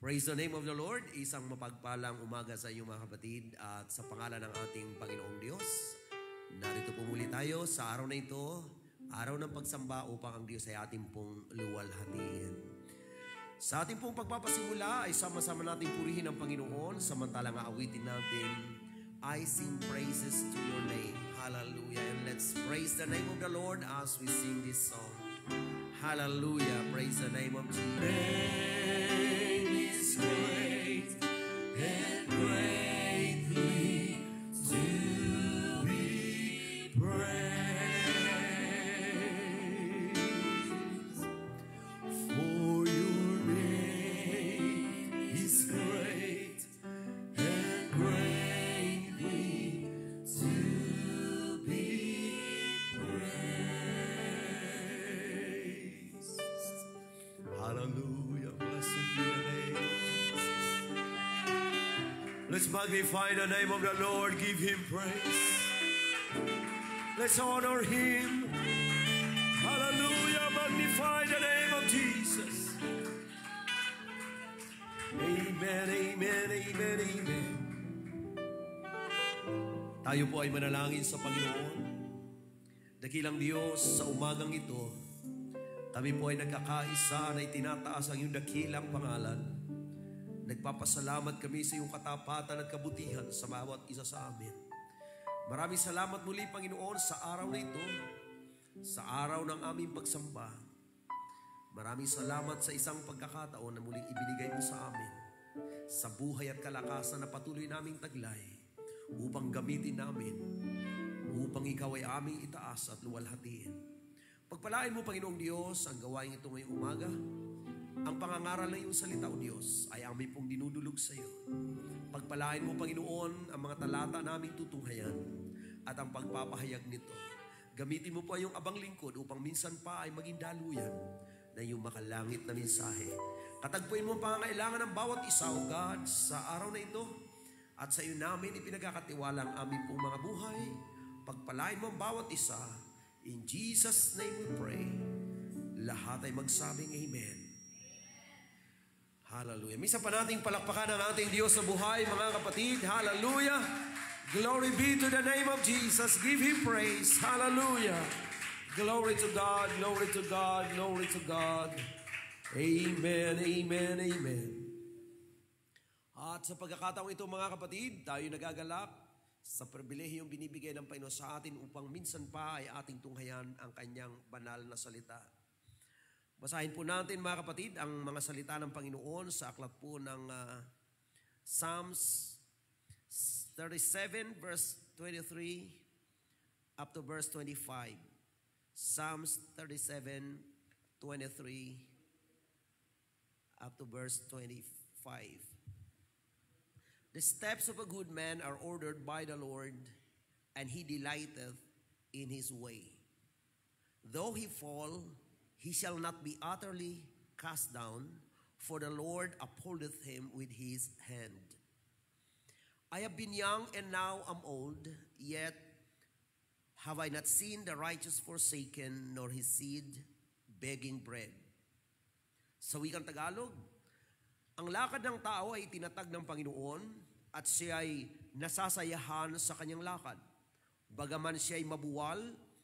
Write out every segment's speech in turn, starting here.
Praise the name of the Lord. Isang mapagpalang umaga sa inyo mga kapatid at sa pangalan ng ating Panginoong Diyos. Narito po muli tayo sa araw na ito, araw ng pagsamba upang ang Diyos ay ating pong luwalhatiin. Sa ating pong pagpapasimula ay sama-sama natin purihin ang Panginoon samantalang aawitin natin, I sing praises to your name. Hallelujah. And let's praise the name of the Lord as we sing this song. Hallelujah. Praise the name of Jesus. Great and greatly to be praised. For your name is great and greatly to be praised. Hallelujah. Blessed be the name. Let's magnify the name of the Lord. Give Him praise. Let's honor Him. Hallelujah. Magnify the name of Jesus. Amen, amen, amen, amen. Tayo po ay manalangin sa Panginoon. Dakilang Diyos, sa umagang ito, kami po ay nagkakaisa na itinataas ang iyong dakilang pangalan. Nagpapasalamat kami sa iyong katapatan at kabutihan sa bawat isa sa amin. Maraming salamat muli, Panginoon, sa araw na ito, sa araw ng aming pagsamba. Maraming salamat sa isang pagkakataon na muling ibinigay mo sa amin, sa buhay at kalakasan na patuloy naming taglay, upang gamitin namin, upang ikaw ay aming itaas at luwalhatiin. Pagpalain mo, Panginoong Diyos, ang gawain ito ngayong umaga. Ang pangangaral ng iyong salita, O Diyos, ay aming pong dinudulog sa iyo. Pagpalain mo, Panginoon, ang mga talata naming tutunghayan at ang pagpapahayag nito. Gamitin mo po yung abang lingkod upang minsan pa ay maging daluyan na iyong makalangit na mensahe. Katagpuin mo ang pangangailangan ng bawat isa, O God, sa araw na ito. At sa iyo namin ipinagkakatiwala ang aming pong mga buhay. Pagpalain mo ang bawat isa. In Jesus' name we pray. Lahat ay magsabing Amen. Hallelujah. Misa pa nating palakpakan ang ating Diyos na buhay, mga kapatid. Hallelujah. Glory be to the name of Jesus. Give Him praise. Hallelujah. Glory to God. Glory to God. Glory to God. Amen. Amen. Amen. At sa pagkakataong ito, mga kapatid, tayo nagagalak sa pribilehiyong binibigay ng Panginoon sa atin upang minsan pa ay ating tunghayan ang Kanyang banal na salita. Basahin po natin, mga kapatid, ang mga salita ng Panginoon sa aklat po ng Psalms 37 verse 23 up to verse 25. Psalms 37, 23 up to verse 25. The steps of a good man are ordered by the Lord, and he delighteth in his way. Though he fall, he shall not be utterly cast down, for the Lord upholdeth him with his hand. I have been young and now am old, yet have I not seen the righteous forsaken, nor his seed begging bread. Sa wikang Tagalog, ang lakad ng tao ay tinatag ng Panginoon at siya ay nasasayahan sa kanyang lakad. Bagaman siya ay mabuwal,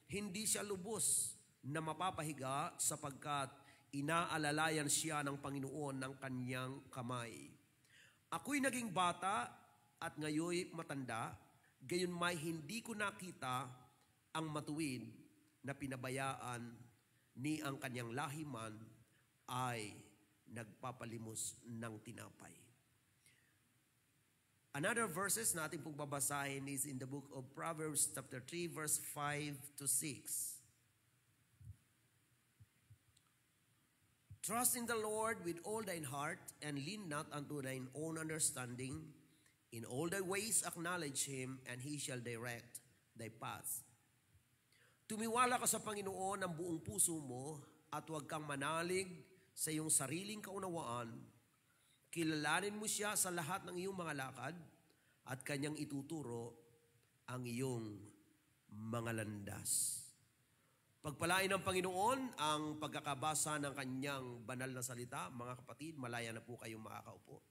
hindi siya lubos na mapapahiga sapagkat inaalalayan siya ng Panginoon ng kanyang kamay. Ako'y naging bata at ngayoy matanda, gayon may hindi ko nakita ang matuwid na pinabayaan ni ang kanyang lahiman ay nagpapalimos ng tinapay. Another verses na ating pong babasahin is in the book of Proverbs chapter 3 verse 5 to 6. Trust in the Lord with all thine heart, and lean not unto thine own understanding. In all thy ways acknowledge Him, and He shall direct thy paths. Tumiwala ka sa Panginoon ng buong puso mo, at huwag kang manalig sa iyong sariling kaunawaan. Kilalanin mo siya sa lahat ng iyong mga lakad, at kanyang ituturo ang iyong mga landas. Pagpalain ng Panginoon ang pagkakabasa ng kanyang banal na salita. Mga kapatid, malaya na po kayong makakaupo.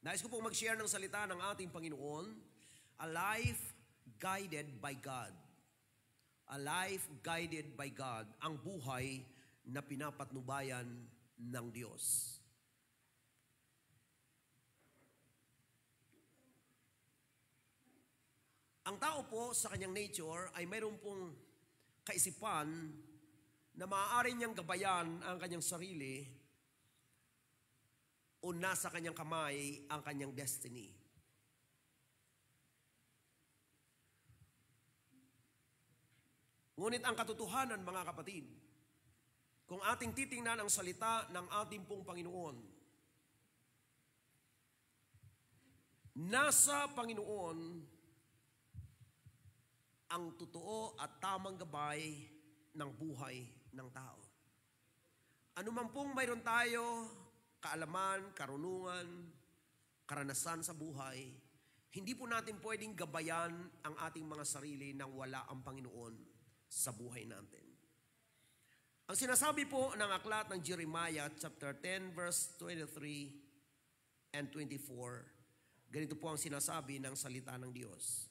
Nais ko pong mag-share ng salita ng ating Panginoon, a life guided by God. A life guided by God, ang buhay na pinapatnubayan ng Diyos. Ang tao po sa kanyang nature ay mayroon pong kaisipan na maaari niyang gabayan ang kanyang sarili o nasa kanyang kamay ang kanyang destiny. Ngunit ang katotohanan, mga kapatid, kung ating titingnan ang salita ng ating pong Panginoon, nasa Panginoon ang totoo at tamang gabay ng buhay ng tao. Ano man pong mayroon tayo, kaalaman, karunungan, karanasan sa buhay, hindi po natin pwedeng gabayan ang ating mga sarili nang wala ang Panginoon sa buhay natin. Ang sinasabi po ng aklat ng Jeremiah chapter 10 verse 23 and 24, ganito po ang sinasabi ng salita ng Diyos.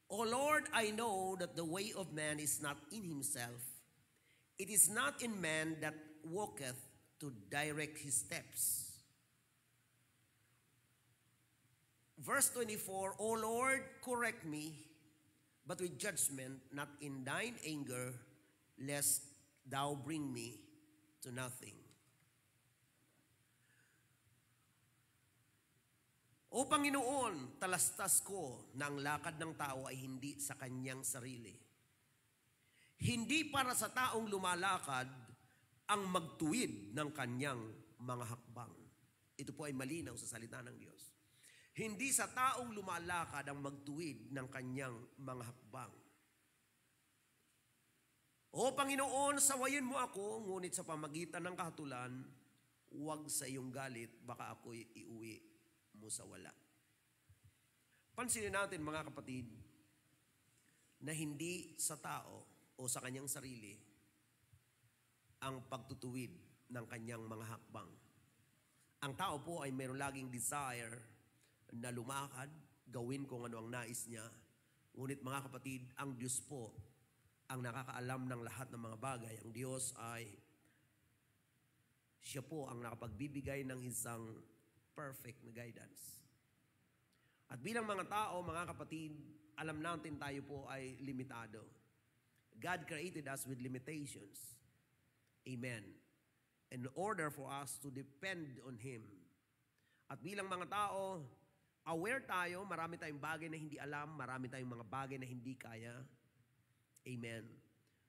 O Lord, I know that the way of man is not in himself. It is not in man that walketh to direct his steps. Verse 24, O Lord, correct me, but with judgment, not in thine anger, lest thou bring me to nothing. O Panginoon, talastas ko na ang lakad ng tao ay hindi sa kanyang sarili. Hindi para sa taong lumalakad ang magtuwid ng kanyang mga hakbang. Ito po ay malinaw sa salita ng Diyos. Hindi sa taong lumalakad ang magtuwid ng kanyang mga hakbang. O Panginoon, sawayin mo ako, ngunit sa pamagitan ng kahatulan, huwag sa iyong galit, baka ako'y iuwi mo sa wala. Pansinin natin, mga kapatid, na hindi sa tao o sa kanyang sarili ang pagtutuwid ng kanyang mga hakbang. Ang tao po ay mayroon laging desire na lumakad, gawin kung ano ang nais niya. Ngunit mga kapatid, ang Diyos po ang nakakaalam ng lahat ng mga bagay. Ang Diyos ay siya po ang nakapagbibigay ng isang perfect na guidance. At bilang mga tao, mga kapatid, alam natin tayo po ay limitado. God created us with limitations. Amen. In order for us to depend on Him. At bilang mga tao, aware tayo, marami tayong bagay na hindi alam, marami tayong mga bagay na hindi kaya. Amen.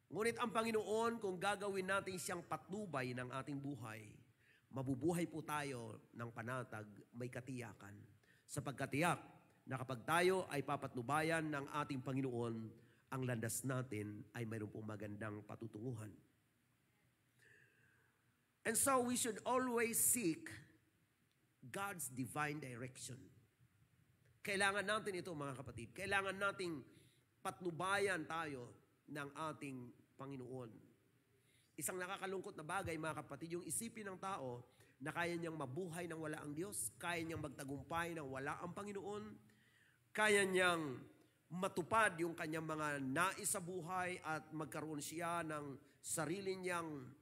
Ngunit ang Panginoon, kung gagawin natin siyang patnubay ng ating buhay, mabubuhay po tayo ng panatag, may katiyakan. Sapagkat tiyak na kapag tayo ay papatnubayan ng ating Panginoon, ang landas natin ay mayroon pong magandang patutunguhan. And so we should always seek God's divine direction. Kailangan natin ito, mga kapatid. Kailangan nating patnubayan tayo ng ating Panginoon. Isang nakakalungkot na bagay, mga kapatid, yung isipin ng tao na kaya niyang mabuhay nang wala ang Diyos, kaya niyang magtagumpay nang wala ang Panginoon, kaya niyang matupad yung kanyang mga nais sa buhay at magkaroon siya ng sarili niyang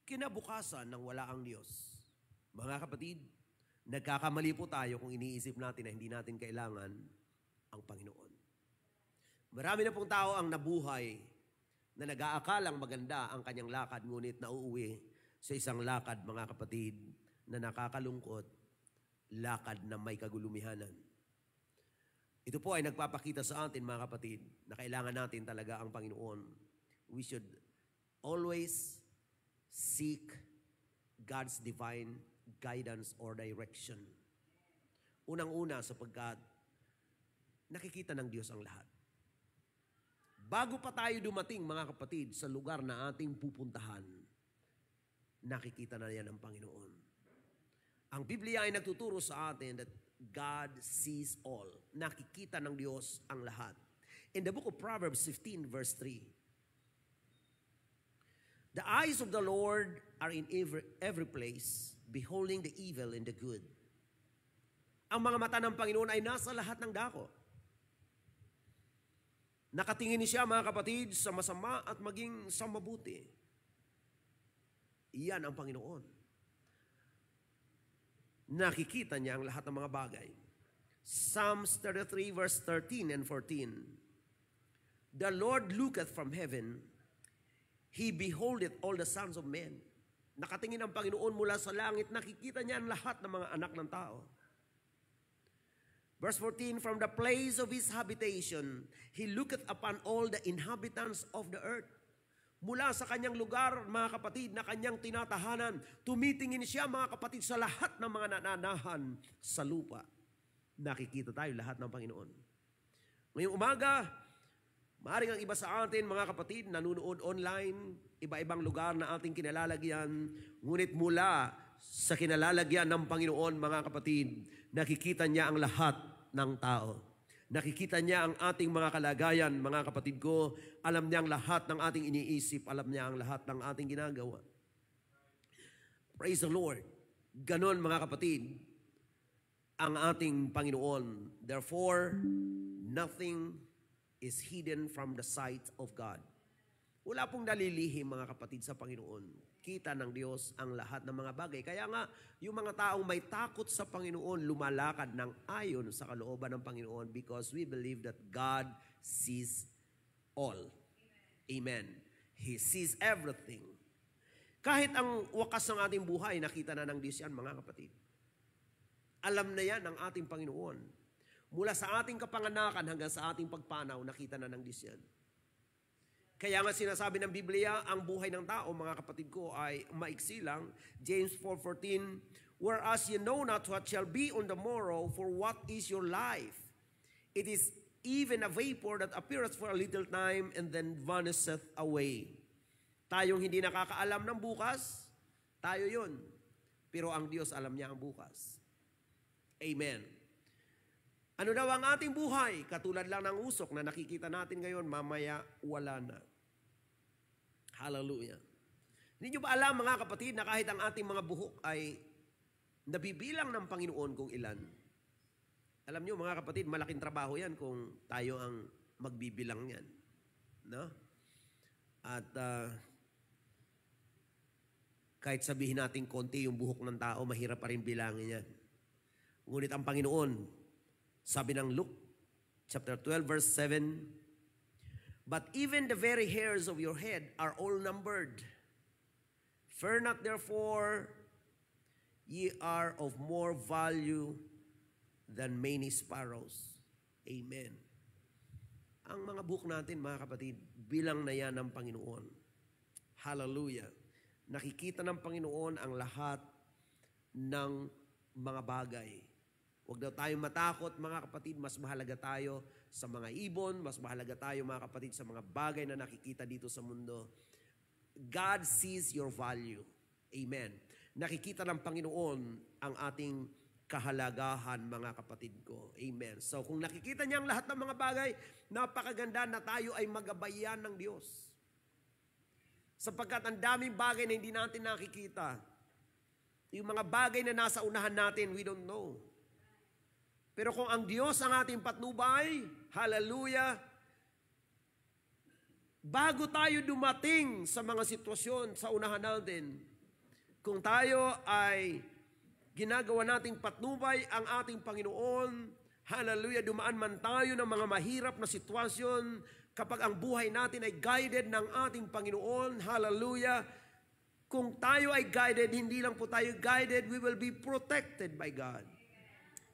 kinabukasan nang wala ang Diyos. Mga kapatid, nagkakamali po tayo kung iniisip natin na hindi natin kailangan ang Panginoon. Marami na pong tao ang nabuhay na nag-aakalang maganda ang kanyang lakad, ngunit nauuwi sa isang lakad, mga kapatid, na nakakalungkot, lakad na may kagulumihanan. Ito po ay nagpapakita sa atin, mga kapatid, na kailangan natin talaga ang Panginoon. We should always seek God's divine guidance or direction. Unang-una, sapagkat nakikita ng Diyos ang lahat. Bago pa tayo dumating, mga kapatid, sa lugar na ating pupuntahan, nakikita na yan ng Panginoon. Ang Biblia ay nagtuturo sa atin that God sees all. Nakikita ng Diyos ang lahat. In the book of Proverbs 15 verse 3, the eyes of the Lord are in every place, beholding the evil and the good. Ang mga mata ng Panginoon ay nasa lahat ng dako. Nakatingin siya, mga kapatid, sa masama at maging sa mabuti. Iyan ang Panginoon. Nakikita niya ang lahat ng mga bagay. Psalms 33 verse 13 and 14. The Lord looketh from heaven, He beholdeth all the sons of men. Nakatingin ang Panginoon mula sa langit, nakikita niya ang lahat ng mga anak ng tao. Verse 14, from the place of His habitation, He looketh upon all the inhabitants of the earth. Mula sa kanyang lugar, mga kapatid, na kanyang tinatahanan, tumitingin siya, mga kapatid, sa lahat ng mga nananahan sa lupa. Nakikita tayo lahat ng Panginoon. Ngayong umaga, maaaring ang iba sa atin, mga kapatid, nanunood online, iba-ibang lugar na ating kinalalagyan, ngunit mula sa kinalalagyan ng Panginoon, mga kapatid, nakikita niya ang lahat ng tao. Nakikita niya ang ating mga kalagayan, mga kapatid ko. Alam niya ang lahat ng ating iniisip. Alam niya ang lahat ng ating ginagawa. Praise the Lord. Ganon, mga kapatid, ang ating Panginoon. Therefore, nothing is hidden from the sight of God. Wala pong nalilihim, mga kapatid, sa Panginoon. Kita ng Diyos ang lahat ng mga bagay. Kaya nga, yung mga taong may takot sa Panginoon, lumalakad ng ayon sa kalooban ng Panginoon because we believe that God sees all. Amen. He sees everything. Kahit ang wakas ng ating buhay, nakita na ng Diyos yan, mga kapatid. Alam na yan ng ating Panginoon. Mula sa ating kapanganakan hanggang sa ating pagpanaw, nakita na ng Diyos yan. Kaya nga sinasabi ng Biblia, ang buhay ng tao, mga kapatid ko, ay maiksi lang. James 4:14, whereas you know not what shall be on the morrow, for what is your life? It is even a vapor that appeareth for a little time and then vanisheth away. Tayong hindi nakakaalam ng bukas, tayo yun. Pero ang Diyos alam niya ang bukas. Amen. Ano daw ang ating buhay? Katulad lang ng usok na nakikita natin ngayon, mamaya wala na. Hallelujah. Hindi nyo ba alam, mga kapatid, na kahit ang ating mga buhok ay nabibilang ng Panginoon kung ilan? Alam nyo, mga kapatid, malaking trabaho yan kung tayo ang magbibilang yan. No? At kahit sabihin natin konti yung buhok ng tao, mahirap pa rin bilangin yan. Ngunit ang Panginoon, sabi ng Luke, chapter 12, verse 7, but even the very hairs of your head are all numbered. Fear not therefore, ye are of more value than many sparrows. Amen. Ang mga buhok natin, mga kapatid, bilang na yan ng Panginoon. Hallelujah. Nakikita ng Panginoon ang lahat ng mga bagay. Huwag daw tayong matakot, mga kapatid, mas mahalaga tayo sa mga ibon, mas mahalaga tayo, mga kapatid, sa mga bagay na nakikita dito sa mundo. God sees your value. Amen. Nakikita ng Panginoon ang ating kahalagahan, mga kapatid ko. Amen. So kung nakikita niya ang lahat ng mga bagay, napakaganda na tayo ay magabayan ng Diyos. Sapagkat ang daming bagay na hindi natin nakikita. Yung mga bagay na nasa unahan natin, we don't know. Pero kung ang Diyos ang ating patnubay, hallelujah, bago tayo dumating sa mga sitwasyon sa unahan natin, kung tayo ay ginagawa nating patnubay ang ating Panginoon, hallelujah, dumaan man tayo ng mga mahirap na sitwasyon, kapag ang buhay natin ay guided ng ating Panginoon, hallelujah, kung tayo ay guided, hindi lang po tayo guided, we will be protected by God.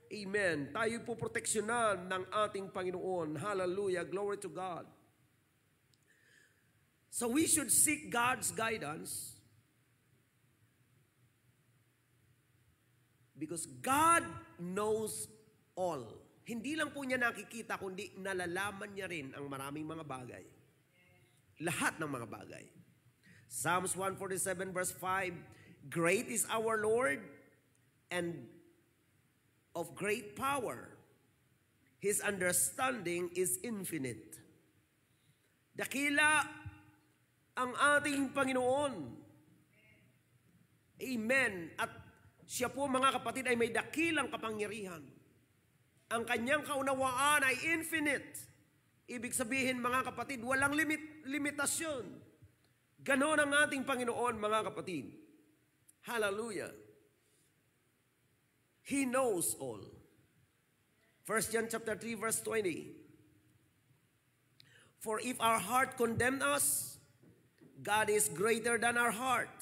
Amen. Tayo po proteksyonan ng ating Panginoon. Hallelujah. Glory to God. So we should seek God's guidance because God knows all. Hindi lang po niya nakikita, kundi nalalaman niya rin ang maraming mga bagay. Lahat ng mga bagay. Psalms 147 verse 5, great is our Lord and of great power. His understanding is infinite. Dakila ang ating Panginoon. Amen. At siya po, mga kapatid, ay may dakilang kapangyarihan. Ang kanyang kaunawaan ay infinite. Ibig sabihin, mga kapatid, walang limitasyon. Ganon ang ating Panginoon, mga kapatid. Hallelujah. He knows all. 1 John chapter 3 verse 20. For if our heart condemn us, God is greater than our heart,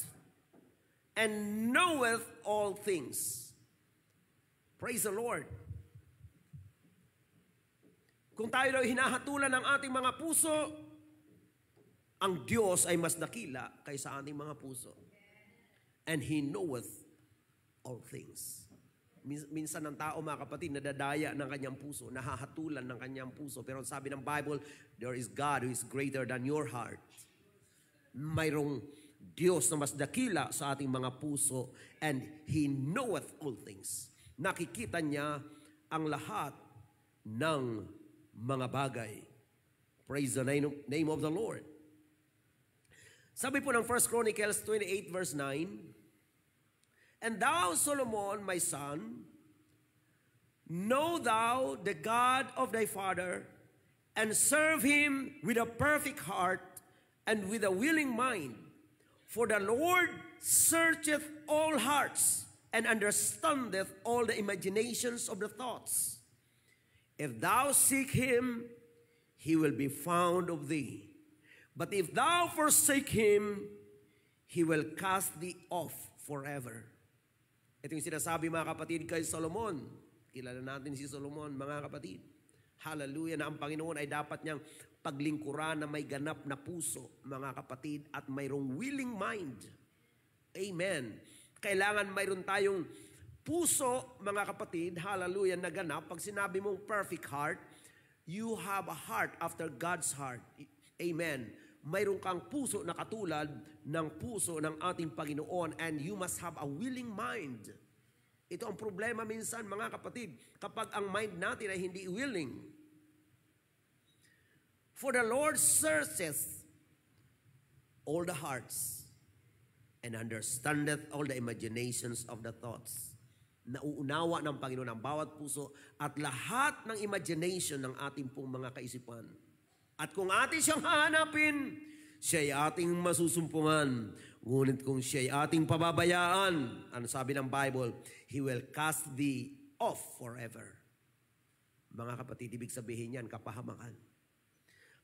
and knoweth all things. Praise the Lord. Kung tayo daw hinahatulan ng ating mga puso, ang Diyos ay mas dakila kaysa ating mga puso. And He knoweth all things. Minsan ng tao, mga kapatid, nadadaya ng kanyang puso, nahahatulan ng kanyang puso. Pero sabi ng Bible, there is God who is greater than your heart. Mayroong Diyos na mas dakila sa ating mga puso, and He knoweth all things. Nakikita niya ang lahat ng mga bagay. Praise the name of the Lord. Sabi po ng 1 Chronicles 28 verse 9, And thou, Solomon, my son, know thou the God of thy father, and serve him with a perfect heart and with a willing mind. For the Lord searcheth all hearts, and understandeth all the imaginations of the thoughts. If thou seek him, he will be found of thee. But if thou forsake him, he will cast thee off forever. Ito yung sinasabi, mga kapatid, kay Solomon. Kilala natin si Solomon, mga kapatid. Hallelujah, na ang Panginoon ay dapat niyang paglingkuran na may ganap na puso, mga kapatid, at mayroong willing mind. Amen. Kailangan mayroon tayong puso, mga kapatid, hallelujah, na ganap. Pag sinabi mong perfect heart, you have a heart after God's heart. Amen. Mayroon kang puso na katulad ng puso ng ating Panginoon, and you must have a willing mind. Ito ang problema minsan, mga kapatid, kapag ang mind natin ay hindi willing. For the Lord searcheth all the hearts and understandeth all the imaginations of the thoughts. Nauunawa ng Panginoon ang bawat puso at lahat ng imagination ng ating pong mga kaisipan. At kung ating siyang hahanapin, siya'y ating masusumpungan. Ngunit kung siya'y ating pababayaan, ano sabi ng Bible, He will cast thee off forever. Mga kapatid, ibig sabihin yan, kapahamakan.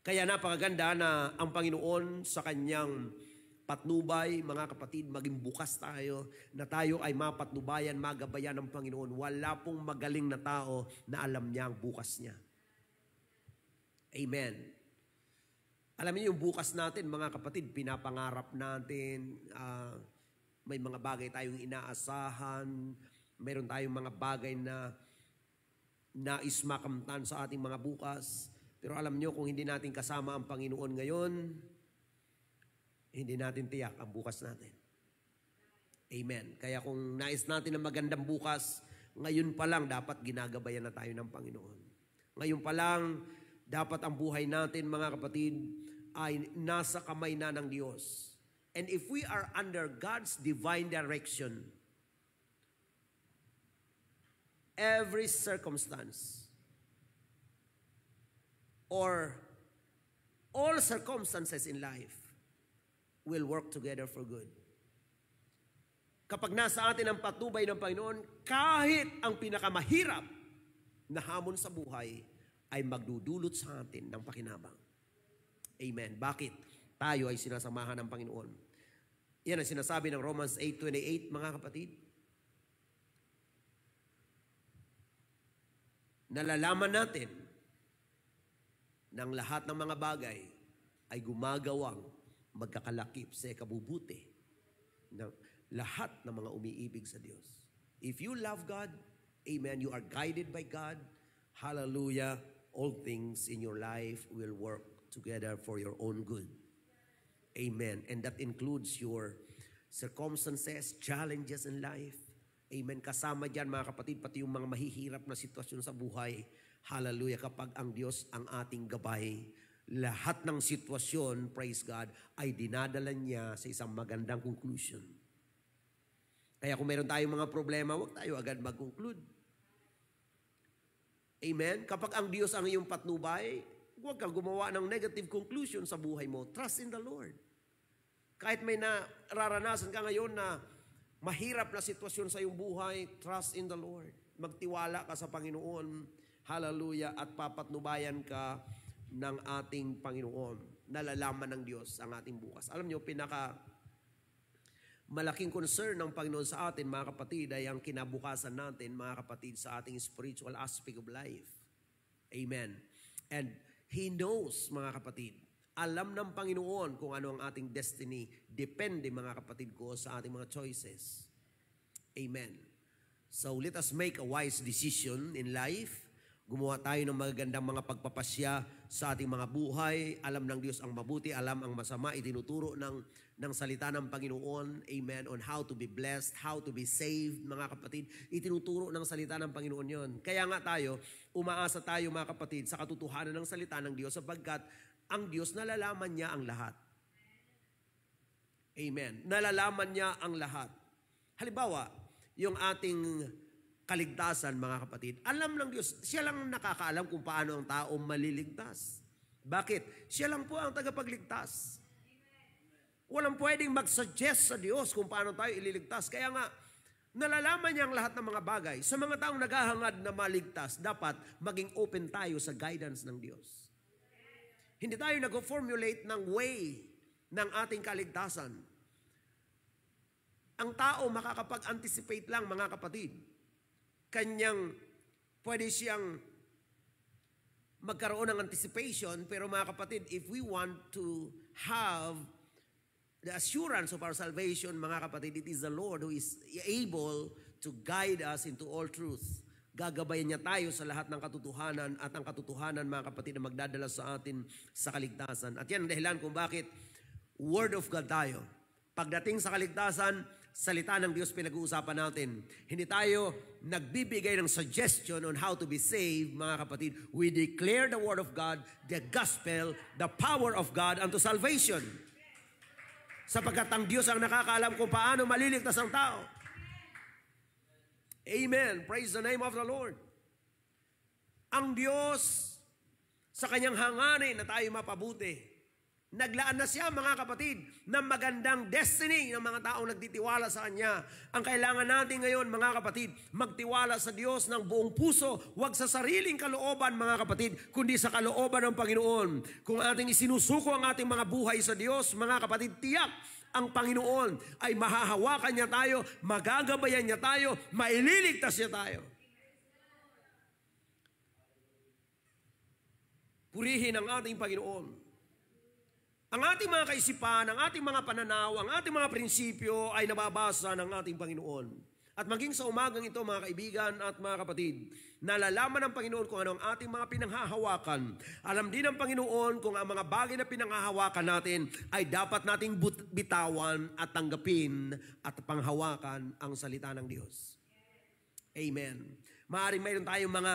Kaya napakaganda na ang Panginoon sa kanyang patnubay, mga kapatid, maging bukas tayo, na tayo ay mapatnubayan, magabayan ng Panginoon. Wala pong magaling na tao na alam niya ang bukas niya. Amen. Alam niyo yung bukas natin, mga kapatid, pinapangarap natin, may mga bagay tayong inaasahan, mayroon tayong mga bagay na nais makamtan sa ating mga bukas. Pero alam niyo, kung hindi natin kasama ang Panginoon ngayon, hindi natin tiyak ang bukas natin. Amen. Kaya kung nais natin ang magandang bukas, ngayon pa lang dapat ginagabayan na tayo ng Panginoon. Ngayon pa lang, dapat ang buhay natin, mga kapatid, ay nasa kamay na ng Diyos. And if we are under God's divine direction, every circumstance or all circumstances in life will work together for good. Kapag nasa atin ang patnubay ng Panginoon, kahit ang pinakamahirap na hamon sa buhay ay magdudulot sa atin ng pakinabang. Amen. Bakit? Tayo ay sinasamahan ng Panginoon. Yan ang sinasabi ng Romans 8:28, mga kapatid. Nalalaman natin ng lahat ng mga bagay ay gumagawang magkakalakip sa kabubuti ng lahat ng mga umiibig sa Diyos. If you love God, amen, you are guided by God, hallelujah, all things in your life will work together for your own good. Amen. And that includes your circumstances, challenges in life. Amen. Kasama dyan mga kapatid, pati yung mga mahihirap na sitwasyon sa buhay. Hallelujah. Kapag ang Diyos ang ating gabay, lahat ng sitwasyon, praise God, ay dinadala niya sa isang magandang conclusion. Kaya kung meron tayong mga problema, huwag tayo agad mag-conclude. Amen? Kapag ang Diyos ang iyong patnubay, huwag kang gumawa ng negative conclusion sa buhay mo. Trust in the Lord. Kahit may nararanasan ka ngayon na mahirap na sitwasyon sa iyong buhay, trust in the Lord. Magtiwala ka sa Panginoon. Hallelujah. At papatnubayan ka ng ating Panginoon. Nalalaman ng Diyos ang ating bukas. Alam niyo, malaking concern ng Panginoon sa atin, mga kapatid, ay ang kinabukasan natin, mga kapatid, sa ating spiritual aspect of life. Amen. And He knows, mga kapatid, alam ng Panginoon kung ano ang ating destiny. Depende, mga kapatid ko, sa ating mga choices. Amen. So let us make a wise decision in life. Gumawa tayo ng magagandang mga pagpapasya sa ating mga buhay. Alam ng Diyos ang mabuti, alam ang masama. Itinuturo ng salita ng Panginoon, amen, on how to be blessed, how to be saved, mga kapatid. Itinuturo ng salita ng Panginoon yon. Kaya nga tayo, umaasa tayo, mga kapatid, sa katotohanan ng salita ng Diyos sapagkat ang Diyos nalalaman niya ang lahat. Amen. Nalalaman niya ang lahat. Halimbawa, yung ating kaligtasan, mga kapatid. Alam ng Diyos, siya lang nakakaalam kung paano ang tao maliligtas. Bakit? Siya lang po ang tagapagligtas. Walang pwedeng mag-suggest sa Diyos kung paano tayo ililigtas. Kaya nga, nalalaman niya ang lahat ng mga bagay. Sa mga taong naghahangad na maligtas, dapat maging open tayo sa guidance ng Diyos. Hindi tayo nag-formulate ng way ng ating kaligtasan. Ang tao makakapag-anticipate lang, mga kapatid. Pwede siyang magkaroon ng anticipation, pero mga kapatid, if we want to have the assurance of our salvation, mga kapatid, it is the Lord who is able to guide us into all truth. Gagabayan niya tayo sa lahat ng katotohanan at ang katotohanan, mga kapatid, na magdadala sa atin sa kaligtasan. At yan ang dahilan kung bakit Word of God tayo. Pagdating sa kaligtasan, salita ng Diyos pinag-uusapan natin. Hindi tayo nagbibigay ng suggestion on how to be saved, mga kapatid. We declare the Word of God, the gospel, the power of God unto salvation. Sapagkat ang Diyos ang nakakaalam kung paano maliligtas ang tao. Amen. Praise the name of the Lord. Ang Diyos, sa kanyang hangarin na tayo mapabuti, naglaan na siya, mga kapatid, ng magandang destiny ng mga taong nagtitiwala sa Kanya. Ang kailangan natin ngayon, mga kapatid, magtiwala sa Diyos ng buong puso. Huwag sa sariling kalooban, mga kapatid, kundi sa kalooban ng Panginoon. Kung ating isinusuko ang ating mga buhay sa Diyos, mga kapatid, tiyak ang Panginoon ay mahahawakan niya tayo, magagabayan niya tayo, maililigtas niya tayo. Purihin ang ating Panginoon. Ang ating mga kaisipan, ang ating mga pananaw, ang ating mga prinsipyo ay nababasa ng ating Panginoon. At maging sa umagang ito, mga kaibigan at mga kapatid, nalalaman ng Panginoon kung ano ang ating mga pinanghahawakan. Alam din ng Panginoon kung ang mga bagay na pinanghahawakan natin ay dapat nating bitawan at tanggapin at panghawakan ang salita ng Diyos. Amen. Maaaring mayroon tayong mga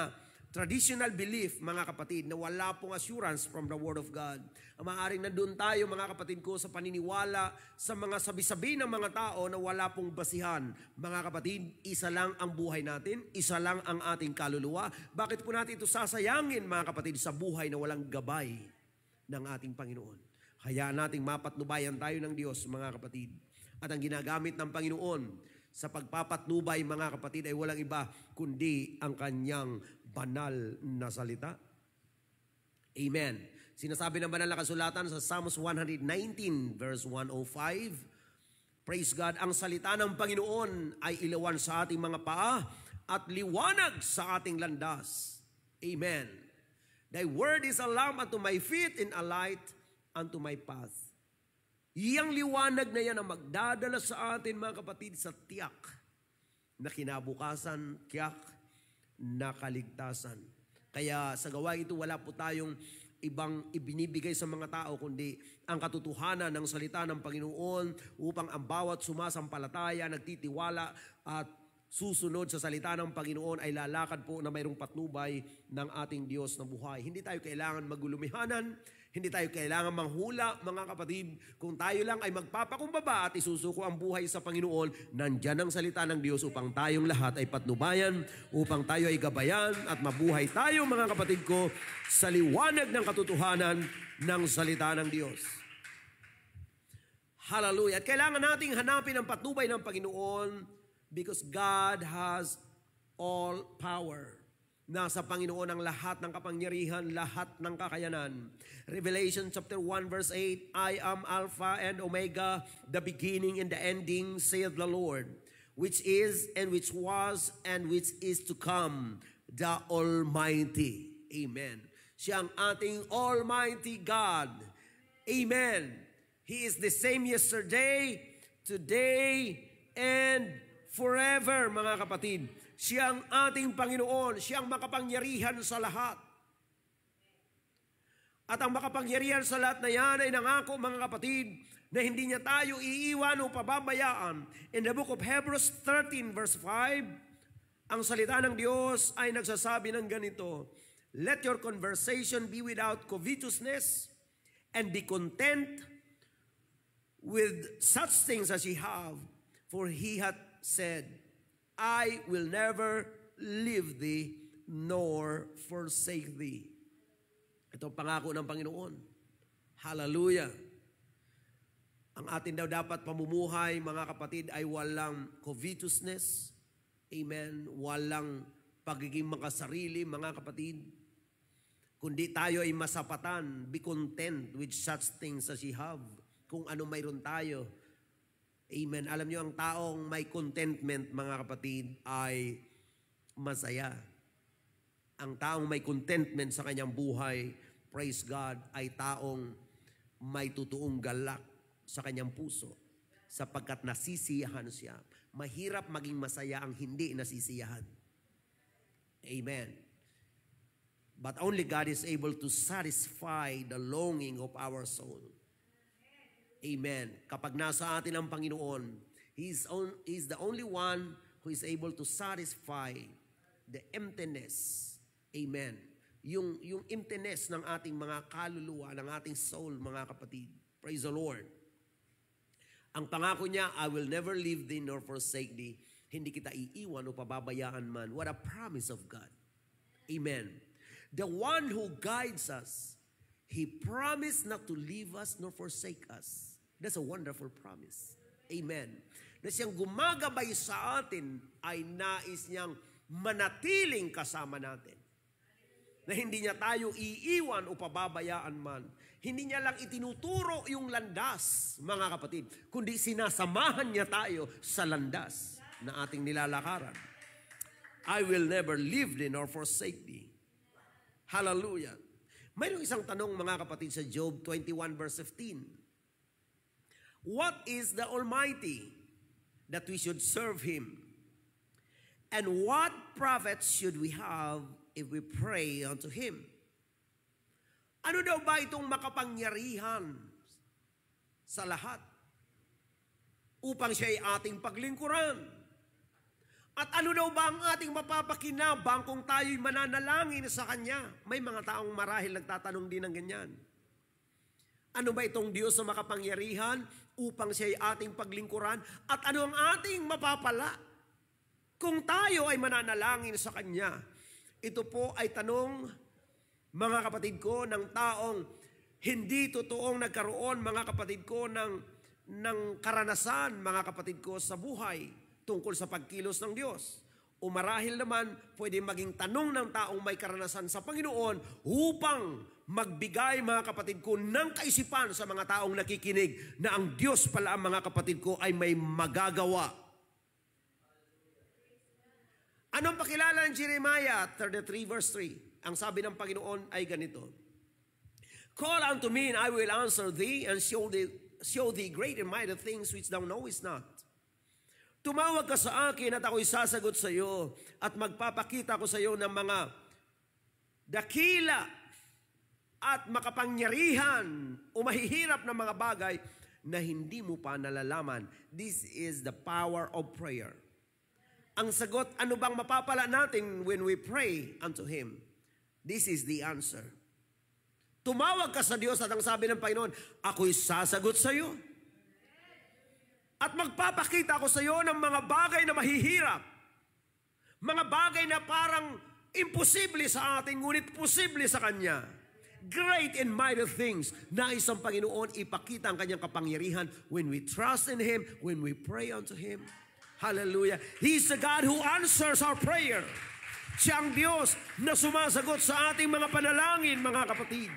traditional belief, mga kapatid, na wala pong assurance from the Word of God. Maaaring nandun tayo, mga kapatid ko, sa paniniwala sa mga sabi-sabi ng mga tao na wala pong basihan. Mga kapatid, isa lang ang buhay natin, isa lang ang ating kaluluwa. Bakit po natin ito sasayangin, mga kapatid, sa buhay na walang gabay ng ating Panginoon? Hayaan nating mapatnubayan tayo ng Diyos, mga kapatid. At ang ginagamit ng Panginoon sa pagpapatnubay, mga kapatid, ay walang iba kundi ang kanyang banal na salita. Amen. Sinasabi ng banal na kasulatan sa Psalms 119 verse 105, praise God, ang salita ng Panginoon ay ilawan sa ating mga paa at liwanag sa ating landas. Amen. Thy word is a lamp unto my feet and a light unto my path. Iyang liwanag na yan ang magdadala sa atin, mga kapatid, sa tiyak na kinabukasan, tiyak na kaligtasan. Kaya sa gawain ito, wala po tayong ibang ibinibigay sa mga tao, kundi ang katotohanan ng salita ng Panginoon upang ang bawat sumasampalataya, nagtitiwala at susunod sa salita ng Panginoon ay lalakad po na mayroong patnubay ng ating Diyos na buhay. Hindi tayo kailangan magulumihanan, hindi tayo kailangan manghula, mga kapatid. Kung tayo lang ay magpapakumbaba at isusuko ang buhay sa Panginoon, nandyan ang salita ng Diyos upang tayong lahat ay patnubayan, upang tayo ay gabayan at mabuhay tayo, mga kapatid ko, sa liwanag ng katotohanan ng salita ng Diyos. Hallelujah. At kailangan nating hanapin ang patnubay ng Panginoon because God has all power. Nasa Panginoon ang lahat ng kapangyarihan, lahat ng kakayanan. Revelation chapter 1 verse 8, I am Alpha and Omega, the beginning and the ending, saith the Lord, which is and which was and which is to come, the Almighty. Amen. Siya ang ating Almighty God. Amen. He is the same yesterday, today, and forever, mga kapatid. Siya ang ating Panginoon. Siya ang makapangyarihan sa lahat. At ang makapangyarihan sa lahat na yan ay nangako, mga kapatid, na hindi niya tayo iiwan o pababayaan. In the book of Hebrews 13 verse 5, ang salita ng Diyos ay nagsasabi ng ganito, let your conversation be without covetousness and be content with such things as ye have, for he hath said, I will never leave thee nor forsake thee. Ito ang pangako ng Panginoon. Hallelujah. Ang atin daw dapat pamumuhay, mga kapatid, ay walang covetousness. Amen. Walang pagiging makasarili, mga kapatid. Kundi tayo ay masapatan, be content with such things as ye have. Kung ano mayroon tayo. Amen. Alam niyo, ang taong may contentment, mga kapatid, ay masaya. Ang taong may contentment sa kanyang buhay, praise God, ay taong may totoong galak sa kanyang puso. Sapagkat nasisiyahan siya. Mahirap maging masaya ang hindi nasisiyahan. Amen. But only God is able to satisfy the longing of our soul. Amen. Kapag nasa atin ang Panginoon, He is the only one who is able to satisfy the emptiness. Amen. Yung emptiness ng ating mga kaluluwa, ng ating soul, mga kapatid. Praise the Lord. Ang pangako niya, I will never leave thee nor forsake thee. Hindi kita iiwan o pababayaan man. What a promise of God. Amen. The one who guides us, He promised not to leave us nor forsake us. That's a wonderful promise. Amen. Na siyang gumagabay sa atin ay nais niyang manatiling kasama natin. Na hindi niya tayo iiwan o pababayaan man. Hindi niya lang itinuturo yung landas, mga kapatid, kundi sinasamahan niya tayo sa landas na ating nilalakaran. I will never leave thee nor forsake thee. Hallelujah. Mayroong isang tanong, mga kapatid, sa Job 21 verse 15. What is the Almighty that we should serve Him? And what profit should we have if we pray unto Him? Ano daw ba itong makapangyarihan sa lahat upang siya ay ating paglingkuran? At ano daw ba ang ating mapapakinabang kung tayo'y mananalangin sa Kanya? May mga taong marahil nagtatanong din ng ganyan. Ano ba itong Diyos na makapangyarihan upang siya ay ating paglingkuran? At ano ang ating mapapala kung tayo ay mananalangin sa Kanya? Ito po ay tanong, mga kapatid ko, ng taong hindi totoong nagkaroon, mga kapatid ko, ng karanasan, mga kapatid ko, sa buhay tungkol sa pagkilos ng Diyos. O marahil naman, pwede maging tanong ng taong may karanasan sa Panginoon upang magbigay, mga kapatid ko, ng kaisipan sa mga taong nakikinig na ang Diyos pala, mga kapatid ko, ay may magagawa. Anong pakilala ng Jeremiah 33 verse 3? Ang sabi ng Panginoon ay ganito, Call unto me and I will answer thee and show thee great and mighty things which thou knowest not. Tumawag ka sa akin at ako'y sasagot sa iyo at magpapakita ko sa iyo ng mga dakila at makapangyarihan o mahihirap na mga bagay na hindi mo pa nalalaman. This is the power of prayer. Ang sagot, ano bang mapapala natin when we pray unto Him? This is the answer. Tumawag ka sa Diyos at ang sabi ng Panginoon, ako'y sasagot sa iyo. At magpapakita ko sa iyo ng mga bagay na mahihirap. Mga bagay na parang imposible sa atin, ngunit posible sa Kanya. Great and mighty things. Nais ang Panginoon ipakita ang Kanyang kapangyarihan when we trust in Him, when we pray unto Him. Hallelujah. He's the God who answers our prayer. Siya ang Diyos na sumasagot sa ating mga panalangin, mga kapatid.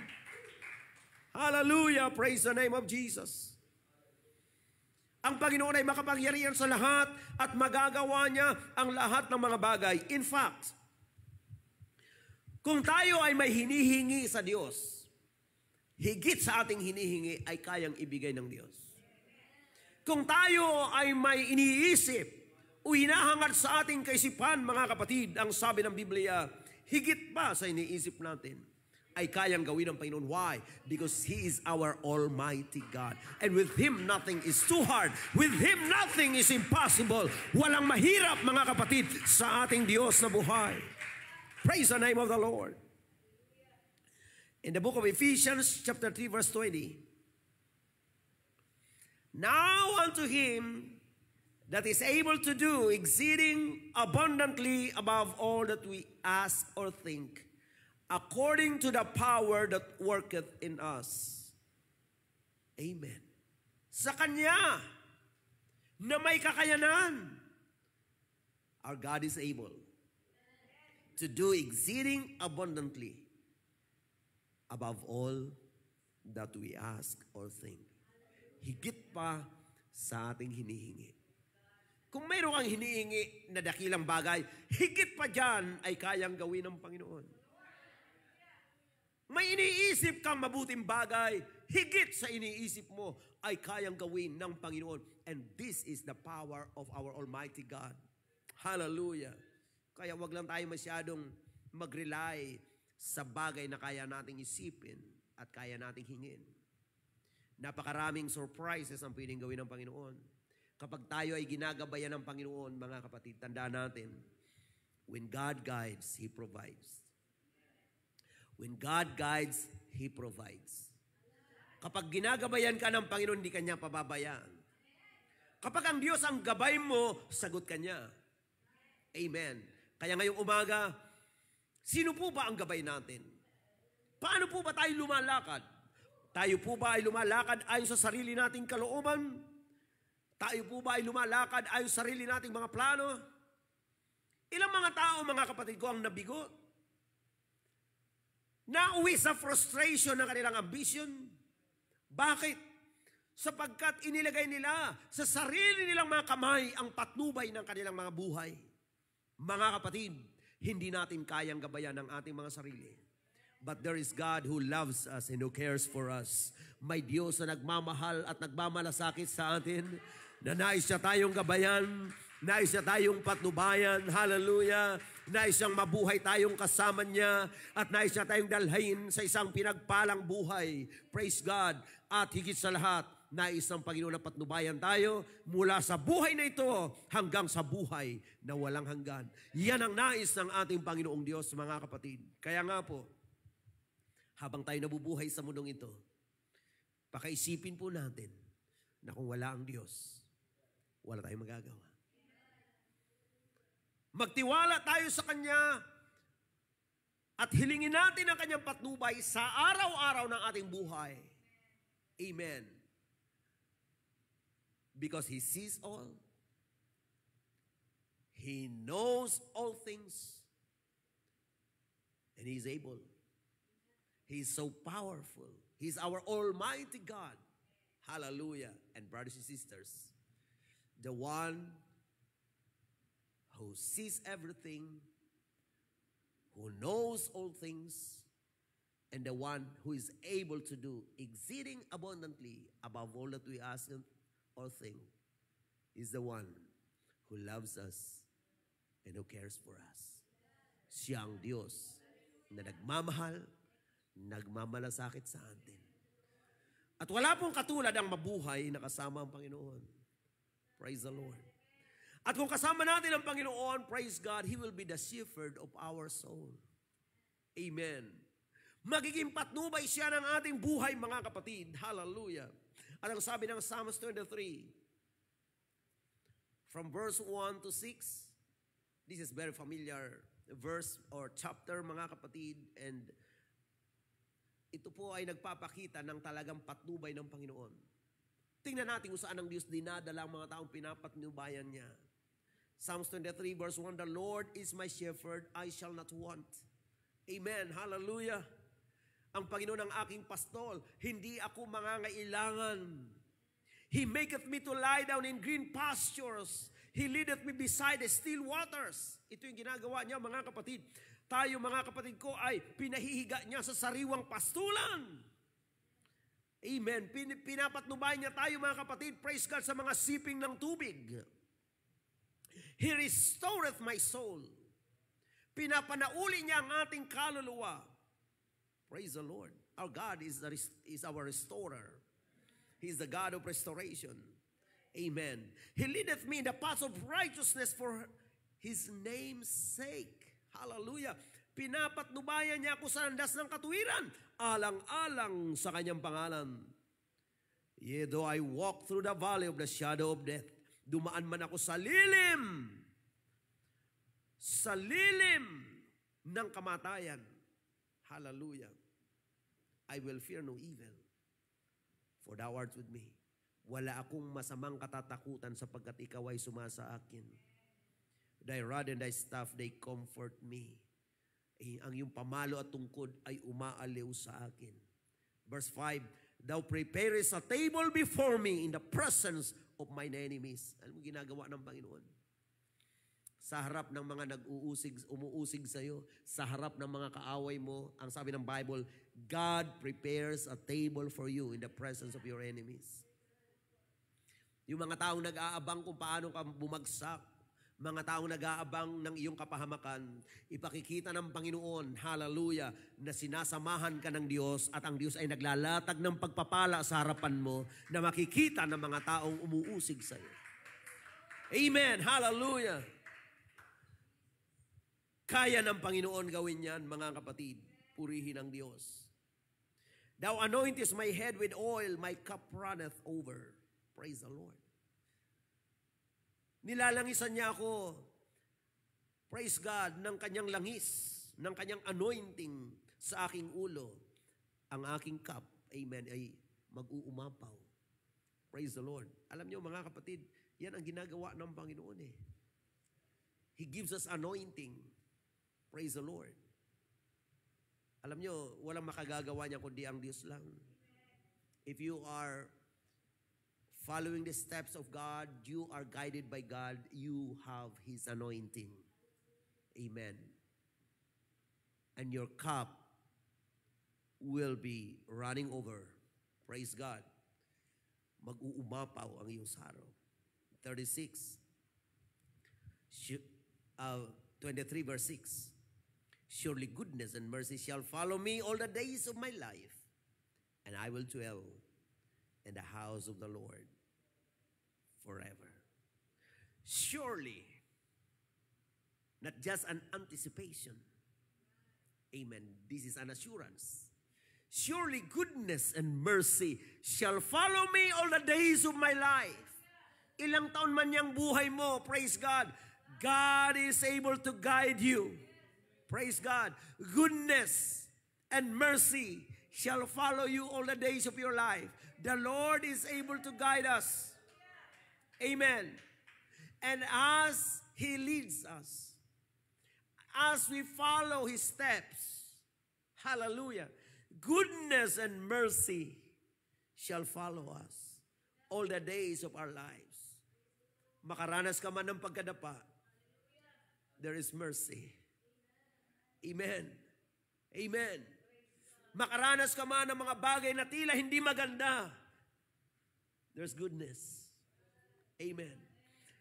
Hallelujah. Praise the name of Jesus. Ang Panginoon ay makapangyarihan sa lahat at magagawa niya ang lahat ng mga bagay. In fact, kung tayo ay may hinihingi sa Diyos, higit sa ating hinihingi ay kayang ibigay ng Diyos. Kung tayo ay may iniisip o hinahangad sa ating kaisipan, mga kapatid, ang sabi ng Biblia, higit pa sa iniisip natin, ay kayang gawin ng Panginoon. Why? Because He is our Almighty God. And with Him, nothing is too hard. With Him, nothing is impossible. Walang mahirap, mga kapatid, sa ating Diyos na buhay. Praise the name of the Lord. In the book of Ephesians, chapter 3, verse 20, now unto Him that is able to do exceeding abundantly above all that we ask or think, according to the power that worketh in us. Amen. Sa Kanya na may kakayanan, our God is able to do exceeding abundantly above all that we ask or think. Higit pa sa ating hinihingi. Kung mayroon kang hinihingi na dakilang bagay, higit pa dyan ay kayang gawin ng Panginoon. May iniisip kang mabuting bagay, higit sa iniisip mo ay kayang gawin ng Panginoon. And this is the power of our Almighty God. Hallelujah. Kaya wag lang tayo masyadong mag-rely sa bagay na kaya nating isipin at kaya nating hingin. Napakaraming surprises ang pwedeng gawin ng Panginoon. Kapag tayo ay ginagabayan ng Panginoon, mga kapatid, tandaan natin, when God guides, He provides. When God guides, He provides. Kapag ginagabayan ka ng Panginoon, hindi Kanya pababayaan. Kapag ang Diyos ang gabay mo, sagot Kanya. Amen. Kaya ngayong umaga, sino po ba ang gabay natin? Paano po ba tayo lumalakad? Tayo po ba ay lumalakad ayon sa sarili nating kalooban? Tayo po ba ay lumalakad ayon sa sarili nating mga plano? Ilang mga tao, mga kapatid ko, ang nabigo? Nauwi sa frustration ng kanilang ambition. Bakit? Sapagkat inilagay nila sa sarili nilang mga kamay ang patnubay ng kanilang mga buhay. Mga kapatid, hindi natin kayang gabayan ang ating mga sarili. But there is God who loves us and who cares for us. May Diyos na nagmamahal at nagmamalasakit sa atin, na nais siya tayong gabayan, nais siya tayong patnubayan. Hallelujah. Nais siyang mabuhay tayong kasama niya at nais niya tayong dalhin sa isang pinagpalang buhay. Praise God. At higit sa lahat, nais ng Panginoon na patnubayan tayo mula sa buhay na ito hanggang sa buhay na walang hanggan. Yan ang nais ng ating Panginoong Diyos, mga kapatid. Kaya nga po, habang tayo nabubuhay sa mundong ito, pakaisipin po natin na kung wala ang Diyos, wala tayong magagawa. Magtiwala tayo sa Kanya at hilingin natin ang Kanyang patnubay sa araw-araw ng ating buhay. Amen. Because He sees all. He knows all things. And He is able. He is so powerful. He is our Almighty God. Hallelujah. And brothers and sisters, the one who sees everything, who knows all things, and the one who is able to do exceeding abundantly above all that we ask or think, is the one who loves us and who cares for us. Siya ang Diyos na nagmamahal, nagmamalasakit sa atin. At wala pong katulad ang mabuhay na kasama ang Panginoon. Praise the Lord. At kung kasama natin ang Panginoon, praise God, He will be the shepherd of our soul. Amen. Magiging patnubay siya ng ating buhay, mga kapatid. Hallelujah. At ang sabi ng Psalms 23, from verse 1 to 6, this is very familiar verse or chapter, mga kapatid, and ito po ay nagpapakita ng talagang patnubay ng Panginoon. Tingnan natin kung saan ang Diyos dinadala ang mga taong pinapatnubayan niya. Psalms 23 verse 1, the Lord is my shepherd, I shall not want. Amen. Hallelujah. Ang Panginoon ang aking pastol, hindi ako mangangailangan. He maketh me to lie down in green pastures. He leadeth me beside the still waters. Ito yung ginagawa niya, mga kapatid. Tayo, mga kapatid ko, ay pinahihiga niya sa sariwang pastulan. Amen. Pinapatnubay niya tayo, mga kapatid, praise God, sa mga siping ng tubig. He restoreth my soul. Pinapanauli niya ang ating kaluluwa. Praise the Lord. Our God is our restorer. He is the God of restoration. Amen. He leadeth me in the paths of righteousness for His name's sake. Hallelujah. Pinapatnubayan niya ako sa landas ng katuwiran, alang-alang sa kanyang pangalan. Yea, though I walk through the valley of the shadow of death, dumaan man ako sa lilim ng kamatayan. Hallelujah. I will fear no evil, for thou art with me. Wala akong masamang katatakutan sapagkat ikaw ay sumasa akin. Thy rod and thy staff, they comfort me. Ang iyong pamalo at tungkod ay umaaliw sa akin. Verse 5, thou preparest a table before me in the presence of mine enemies. Ano mo ginagawa ng Panginoon? Sa harap ng mga umuusig sa iyo, sa harap ng mga kaaway mo, ang sabi ng Bible, God prepares a table for you in the presence of your enemies. Yung mga taong nag-aabang kung paano ka bumagsak, mga taong nag-aabang ng iyong kapahamakan, ipakikita ng Panginoon, hallelujah, na sinasamahan ka ng Diyos at ang Diyos ay naglalatag ng pagpapala sa harapan mo na makikita ng mga taong umuusig sa iyo. Amen, hallelujah. Kaya ng Panginoon gawin yan, mga kapatid. Purihin ang Diyos. Thou anointest my head with oil, my cup runneth over. Praise the Lord. Nilalangisan niya ako, praise God, ng kanyang langis, ng kanyang anointing sa aking ulo. Ang aking cup, amen, ay mag-uumapaw. Praise the Lord. Alam niyo, mga kapatid, yan ang ginagawa ng Panginoon eh. He gives us anointing. Praise the Lord. Alam niyo, walang makagagawa niya kundi ang Diyos lang. If you are following the steps of God, you are guided by God, you have His anointing. Amen. And your cup will be running over. Praise God. Mag-uumapaw ang iyong saro. 23 verse 6. Surely goodness and mercy shall follow me all the days of my life, and I will dwell in the house of the Lord forever. Surely, not just an anticipation. Amen. This is an assurance. Surely goodness and mercy shall follow me all the days of my life. Ilang taon man yang buhay mo, praise God, God is able to guide you. Praise God. Goodness and mercy shall follow you all the days of your life. The Lord is able to guide us. Amen. And as He leads us, as we follow His steps, hallelujah, goodness and mercy shall follow us all the days of our lives. Makaranas ka man ng pagkadapa, there is mercy. Amen. Amen. Makaranas ka man ng mga bagay na tila hindi maganda, there's goodness. Amen.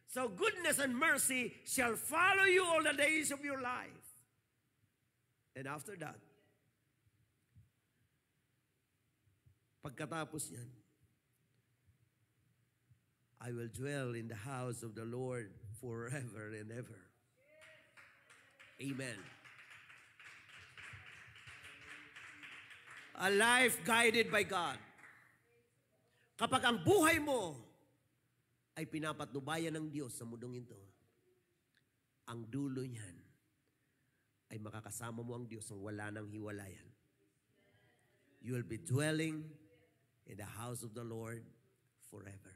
So goodness and mercy shall follow you all the days of your life. And after that, pagkatapos yan, I will dwell in the house of the Lord forever and ever. Amen. A life guided by God. Kapag ang buhay mo ay pinapatnubayan ng Diyos sa mundong ito, ang dulo niyan ay makakasama mo ang Diyos ang wala nang hiwalayan. You will be dwelling in the house of the Lord forever.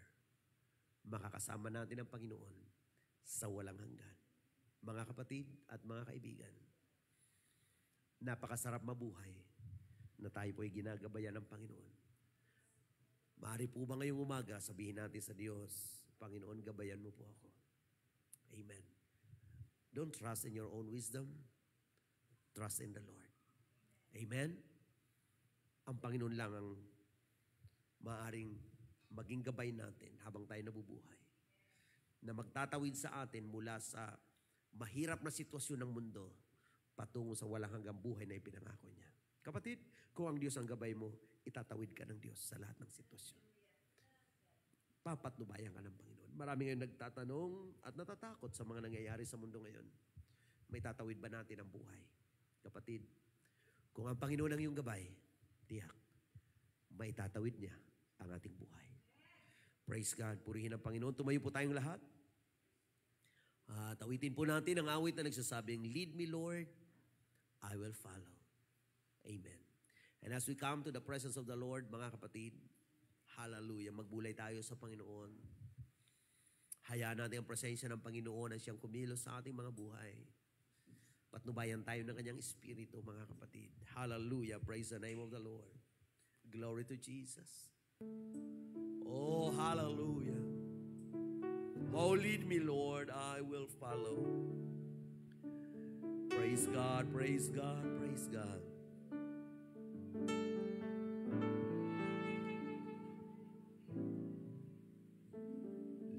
Makakasama natin ang Panginoon sa walang hanggan. Mga kapatid at mga kaibigan, napakasarap mabuhay na tayo po ay ginagabayan ng Panginoon. Maaari po ba ngayong umaga sabihin natin sa Diyos, Panginoon, gabayan mo po ako. Amen. Don't trust in your own wisdom. Trust in the Lord. Amen. Ang Panginoon lang ang maaaring maging gabay natin habang tayo nabubuhay. Na magtatawid sa atin mula sa mahirap na sitwasyon ng mundo patungo sa walang hanggang buhay na ipinangako niya. Kapatid, kung ang Diyos ang gabay mo, itatawid ka ng Diyos sa lahat ng sitwasyon. Papatnubayan ka ng Panginoon. Marami ngayon nagtatanong at natatakot sa mga nangyayari sa mundo ngayon. May tatawid ba natin ang buhay? Kapatid, kung ang Panginoon ang iyong gabay, tiyak, may tatawid niya ang ating buhay. Praise God. Purihin ang Panginoon. Tumayo po tayong lahat. Tawitin po natin ang awit na nagsasabing, Lead me, Lord, I will follow. Amen. And as we come to the presence of the Lord, mga kapatid, hallelujah, magbulay tayo sa Panginoon. Hayaan natin ang presensya ng Panginoon na siyang kumilos sa ating mga buhay. Patnubayan tayo ng kanyang espiritu, mga kapatid. Hallelujah, praise the name of the Lord. Glory to Jesus. Oh, hallelujah. Oh, lead me, Lord, I will follow. Praise God, praise God, praise God.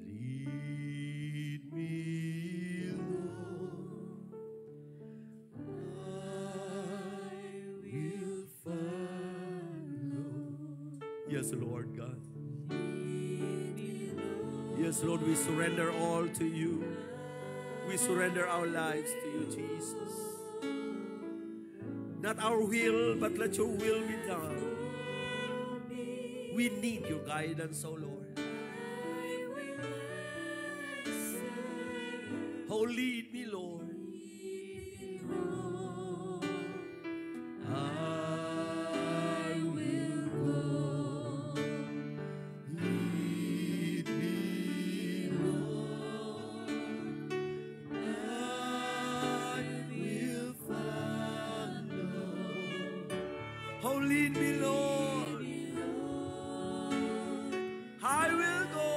Lead me, Lord, I will follow. Yes, Lord God. Yes, Lord, we surrender all to you. We surrender our lives to you, Jesus. Not our will, but let your will be done. We need your guidance, O Lord. Oh, lead me, Lord. I will go. Lead me, Lord. I will follow. Oh, lead me, Lord. I will go.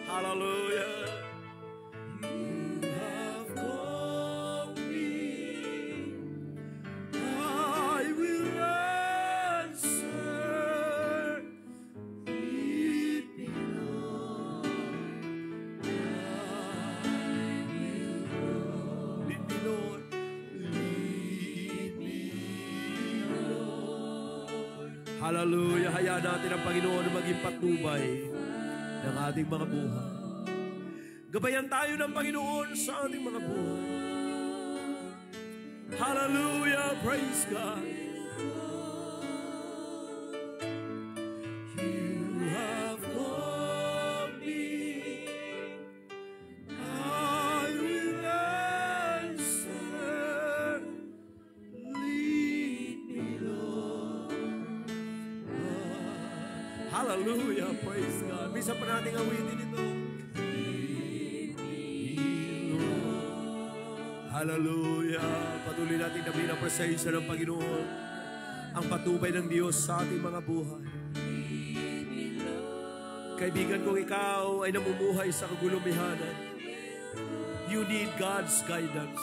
Hallelujah. You have called me. I will answer. Lead me, Lord. I will go. Lead me, Lord. Lead me, Lord. Hallelujah. Hayaan natin ang Panginoon na maging patnubay ng ating mga buhay. Gabayan tayo ng Panginoon sa ating mga buhay. Hallelujah! Praise God! You have called me. I will answer. Lead me, Lord. Hallelujah! Praise God! Minsan pa nating awitin ito. Hallelujah! Patuloy natin na bilang presensya ng Panginoon ang patubay ng Diyos sa ating mga buhay. Kaibigan kong ikaw ay namumuhay sa kagulumihanan. You need God's guidance.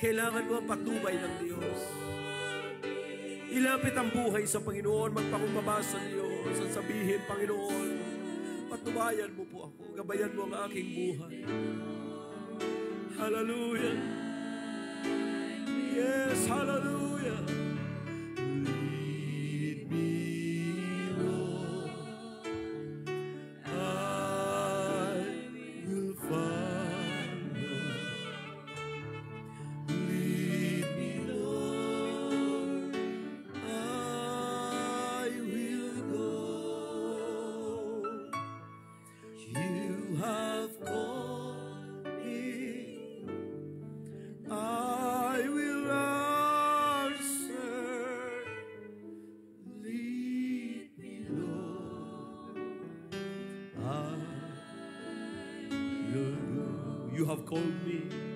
Kailangan mo ang patubay ng Diyos. Ilapit ang buhay sa Panginoon, magpakumbaba sa Diyos at sabihin, Panginoon, patubayan mo po ako, gabayan mo ang aking buhay. Hallelujah. Yes, hallelujah. Lead me, Lord. I you have called me.